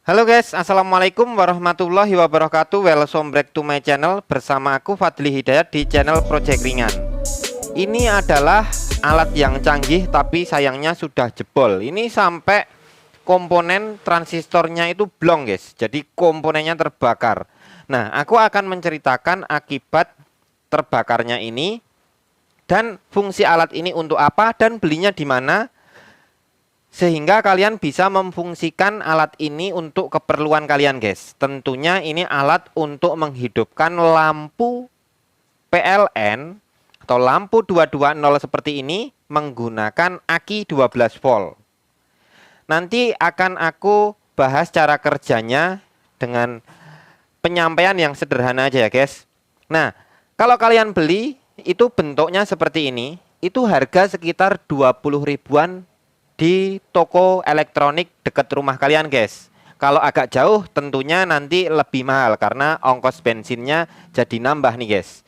Halo guys, assalamualaikum warahmatullahi wabarakatuh. Welcome back to my channel. Bersama aku Fadli Hidayat di channel Project Ringan. Ini adalah alat yang canggih tapi sayangnya sudah jebol. Ini sampai komponen transistornya itu blong guys. Jadi komponennya terbakar. Nah, aku akan menceritakan akibat terbakarnya ini dan fungsi alat ini untuk apa dan belinya di mana, sehingga kalian bisa memfungsikan alat ini untuk keperluan kalian guys. Tentunya ini alat untuk menghidupkan lampu PLN atau lampu 220 seperti ini menggunakan aki 12 volt. Nanti akan aku bahas cara kerjanya dengan penyampaian yang sederhana aja ya guys. Nah, kalau kalian beli itu bentuknya seperti ini, itu harga sekitar 20 ribuan di toko elektronik dekat rumah kalian guys. Kalau agak jauh tentunya nanti lebih mahal karena ongkos bensinnya jadi nambah nih guys.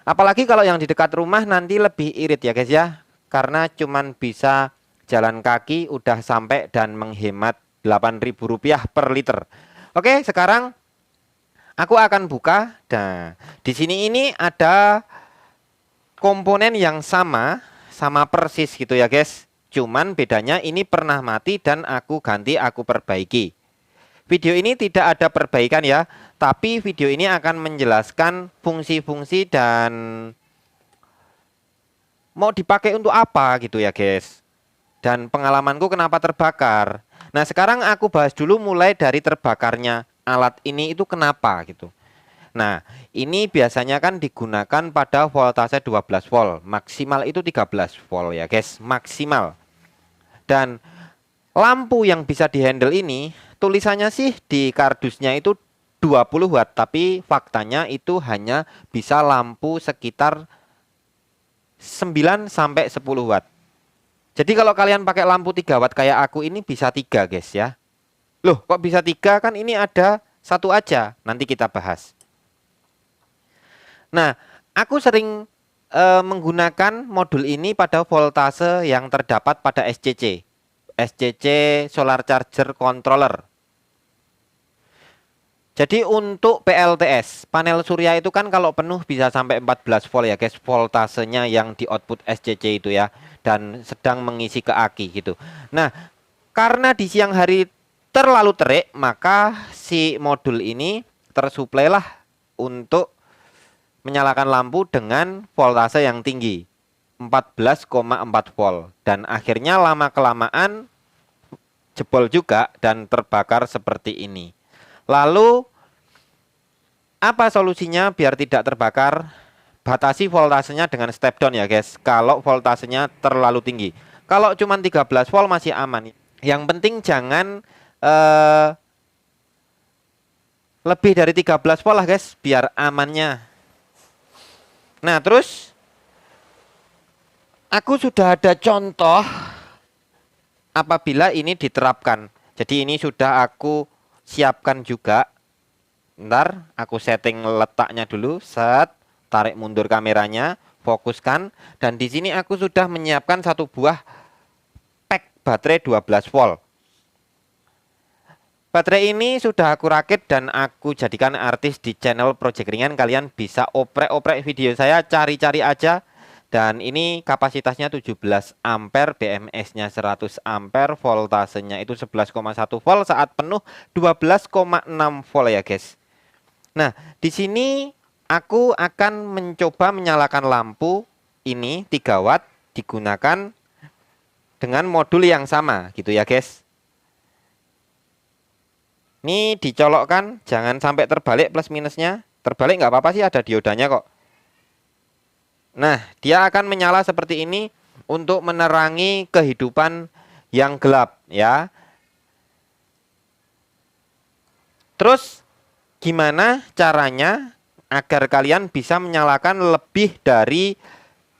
Apalagi kalau yang di dekat rumah nanti lebih irit ya guys ya, karena cuman bisa jalan kaki udah sampai dan menghemat Rp8.000 per liter. Oke, sekarang aku akan buka. Nah, di sini ini ada komponen yang sama persis gitu ya guys. Cuman bedanya ini pernah mati dan aku ganti, aku perbaiki. Video ini tidak ada perbaikan ya, tapi video ini akan menjelaskan fungsi-fungsi dan mau dipakai untuk apa gitu ya guys. Dan pengalamanku kenapa terbakar. Nah, sekarang aku bahas dulu mulai dari terbakarnya alat ini itu kenapa gitu. Nah, ini biasanya kan digunakan pada voltase 12 volt, maksimal itu 13 volt ya guys, maksimal. Dan lampu yang bisa dihandle ini tulisannya sih di kardusnya itu 20 watt, tapi faktanya itu hanya bisa lampu sekitar 9 sampai 10 watt. Jadi kalau kalian pakai lampu 3 watt kayak aku ini bisa 3 guys ya. Loh, kok bisa 3? Kan ini ada satu aja. Nanti kita bahas. Nah, aku sering menggunakan modul ini pada voltase yang terdapat pada SCC Solar Charger Controller. Jadi untuk PLTS, panel surya itu kan kalau penuh bisa sampai 14 volt ya guys, voltasenya yang di output SCC itu ya, dan sedang mengisi ke aki gitu. Nah, karena di siang hari terlalu terik, maka si modul ini tersuplailah untuk menyalakan lampu dengan voltase yang tinggi 14,4 volt, dan akhirnya lama kelamaan jebol juga dan terbakar seperti ini. Lalu apa solusinya biar tidak terbakar? Batasi voltasenya dengan step down ya guys, kalau voltasenya terlalu tinggi. Kalau cuma 13 volt masih aman. Yang penting jangan lebih dari 13 volt lah guys, biar amannya. Nah, terus aku sudah ada contoh apabila ini diterapkan. Jadi ini sudah aku siapkan juga. Ntar aku setting letaknya dulu, set, tarik mundur kameranya, fokuskan, dan di sini aku sudah menyiapkan satu buah pack baterai 12 volt. Baterai ini sudah aku rakit dan aku jadikan artis di channel Project Ringan. Kalian bisa oprek-oprek video saya, cari-cari aja. Dan ini kapasitasnya 17 ampere, BMS-nya 100 ampere, voltasenya itu 11,1 volt, saat penuh 12,6 volt ya guys. Nah, di sini aku akan mencoba menyalakan lampu ini 3 watt digunakan dengan modul yang sama gitu ya guys. Ini dicolokkan, jangan sampai terbalik plus minusnya. Terbalik nggak apa-apa sih, ada diodanya kok. Nah, dia akan menyala seperti ini untuk menerangi kehidupan yang gelap ya. Terus gimana caranya agar kalian bisa menyalakan lebih dari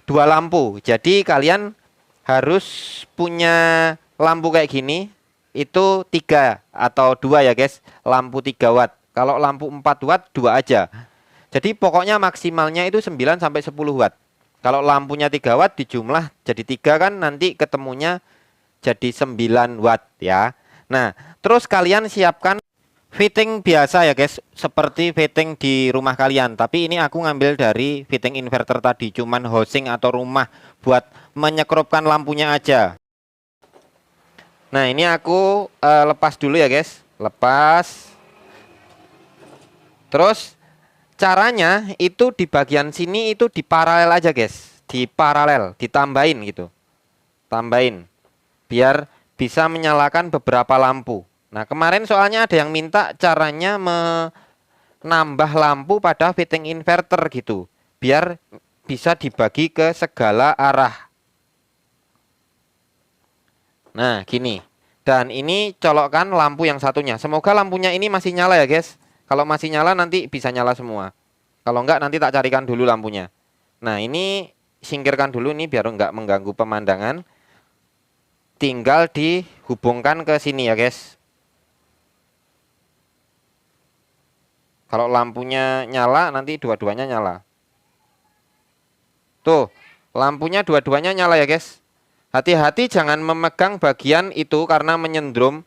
2 lampu? Jadi kalian harus punya lampu kayak gini. Itu 3 atau 2 ya guys, lampu 3 watt. Kalau lampu 4 watt 2 aja. Jadi pokoknya maksimalnya itu 9 sampai 10 watt. Kalau lampunya 3 watt dijumlah jadi 3 kan nanti ketemunya jadi 9 watt ya. Nah, Terus kalian siapkan fitting biasa ya guys, seperti fitting di rumah kalian. Tapi ini aku ngambil dari fitting inverter tadi, cuman housing atau rumah buat menyekrupkan lampunya aja. Nah ini aku lepas dulu ya guys, lepas. Terus caranya itu di bagian sini itu diparalel aja guys, diparalel, ditambahin gitu, tambahin biar bisa menyalakan beberapa lampu. Nah kemarin soalnya ada yang minta caranya menambah lampu pada fitting inverter gitu, biar bisa dibagi ke segala arah. Nah gini, dan ini colokkan lampu yang satunya. Semoga lampunya ini masih nyala ya guys. Kalau masih nyala nanti bisa nyala semua. Kalau enggak nanti tak carikan dulu lampunya. Nah ini singkirkan dulu nih biar enggak mengganggu pemandangan. Tinggal dihubungkan ke sini ya guys. Kalau lampunya nyala nanti dua-duanya nyala. Tuh lampunya dua-duanya nyala ya guys. Hati-hati jangan memegang bagian itu karena menyendrom.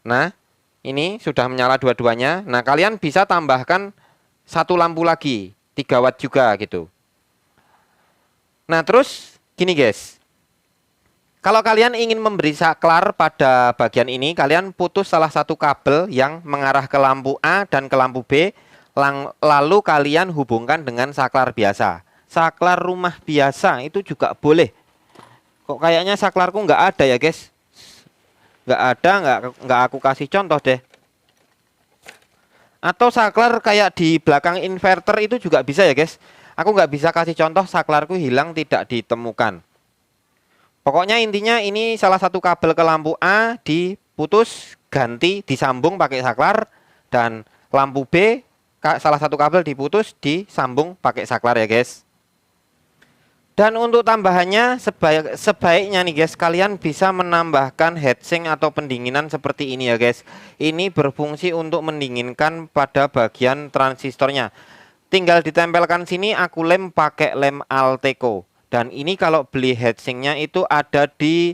Nah ini sudah menyala dua-duanya. Nah kalian bisa tambahkan satu lampu lagi, 3 watt juga gitu. Nah terus gini guys, kalau kalian ingin memberi saklar pada bagian ini, kalian putus salah satu kabel yang mengarah ke lampu A dan ke lampu B, lalu kalian hubungkan dengan saklar biasa. Saklar rumah biasa itu juga boleh. Kok kayaknya saklarku nggak ada ya guys? Nggak ada, nggak aku kasih contoh deh. Atau saklar kayak di belakang inverter itu juga bisa ya guys. Aku nggak bisa kasih contoh, saklarku hilang tidak ditemukan. Pokoknya intinya ini salah satu kabel ke lampu A diputus, ganti, disambung pakai saklar. Dan lampu B salah satu kabel diputus, disambung pakai saklar ya guys. Dan untuk tambahannya sebaiknya nih guys, kalian bisa menambahkan heatsink atau pendinginan seperti ini ya guys. Ini berfungsi untuk mendinginkan pada bagian transistornya. Tinggal ditempelkan sini, aku lem pakai lem Alteco. Dan ini kalau beli heatsinknya itu ada di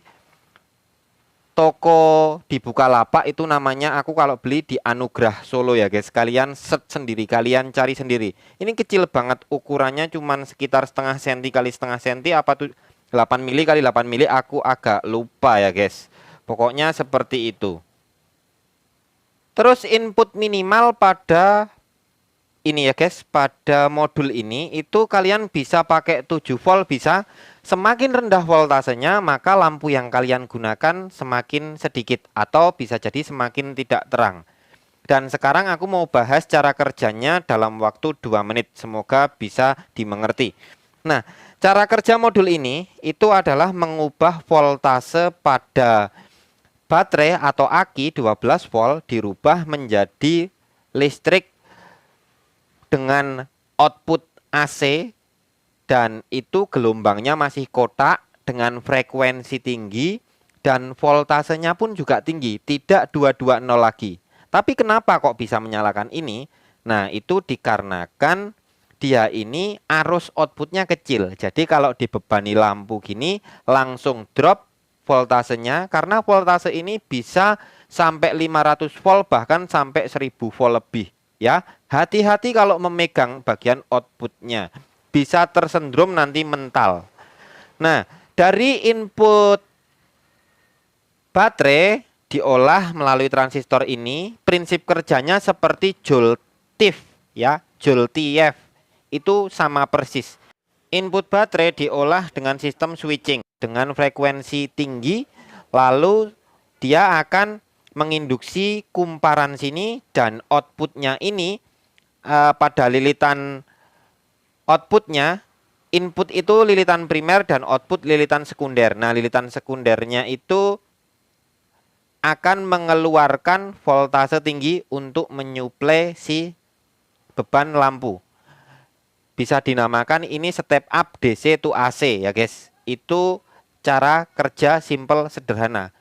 toko di Bukalapak, itu namanya, aku kalau beli di Anugrah Solo ya guys. Kalian set sendiri, kalian cari sendiri. Ini kecil banget ukurannya, cuman sekitar setengah senti kali setengah senti, apa tuh 8 mili kali 8 mili, aku agak lupa ya guys. Pokoknya seperti itu. Terus input minimal pada ini ya guys, pada modul ini itu kalian bisa pakai 7 volt bisa. Semakin rendah voltasenya maka lampu yang kalian gunakan semakin sedikit atau bisa jadi semakin tidak terang. Dan sekarang aku mau bahas cara kerjanya dalam waktu 2 menit. Semoga bisa dimengerti. Nah, cara kerja modul ini itu adalah mengubah voltase pada baterai atau aki 12 volt dirubah menjadi listrik dengan output AC. Dan itu gelombangnya masih kotak dengan frekuensi tinggi dan voltasenya pun juga tinggi, tidak 220 lagi. Tapi kenapa kok bisa menyalakan ini? Nah itu dikarenakan dia ini arus outputnya kecil. Jadi kalau dibebani lampu gini langsung drop voltasenya, karena voltase ini bisa sampai 500 volt bahkan sampai 1000 volt lebih. Ya, hati-hati kalau memegang bagian outputnya. Bisa tersendrom nanti mental. Nah, dari input baterai diolah melalui transistor ini, prinsip kerjanya seperti Joule-TIF ya, Joule-TIF. Itu sama persis. Input baterai diolah dengan sistem switching dengan frekuensi tinggi, lalu dia akan menginduksi kumparan sini dan outputnya ini pada lilitan outputnya, input itu lilitan primer dan output lilitan sekunder. Nah, lilitan sekundernya itu akan mengeluarkan voltase tinggi untuk menyuplai si beban lampu. Bisa dinamakan ini step up DC to AC ya guys. Itu cara kerja simple sederhana.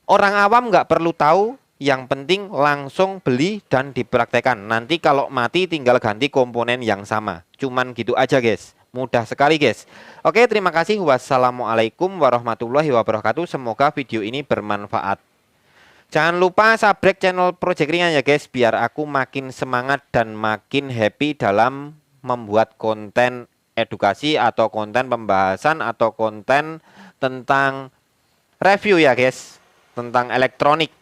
Orang awam nggak perlu tahu. Yang penting langsung beli dan dipraktekkan. Nanti kalau mati tinggal ganti komponen yang sama. Cuman gitu aja guys. Mudah sekali guys. Oke, terima kasih. Wassalamualaikum warahmatullahi wabarakatuh. Semoga video ini bermanfaat. Jangan lupa subscribe channel Project Ringan ya guys, biar aku makin semangat dan makin happy dalam membuat konten edukasi atau konten pembahasan atau konten tentang review ya guys, tentang elektronik.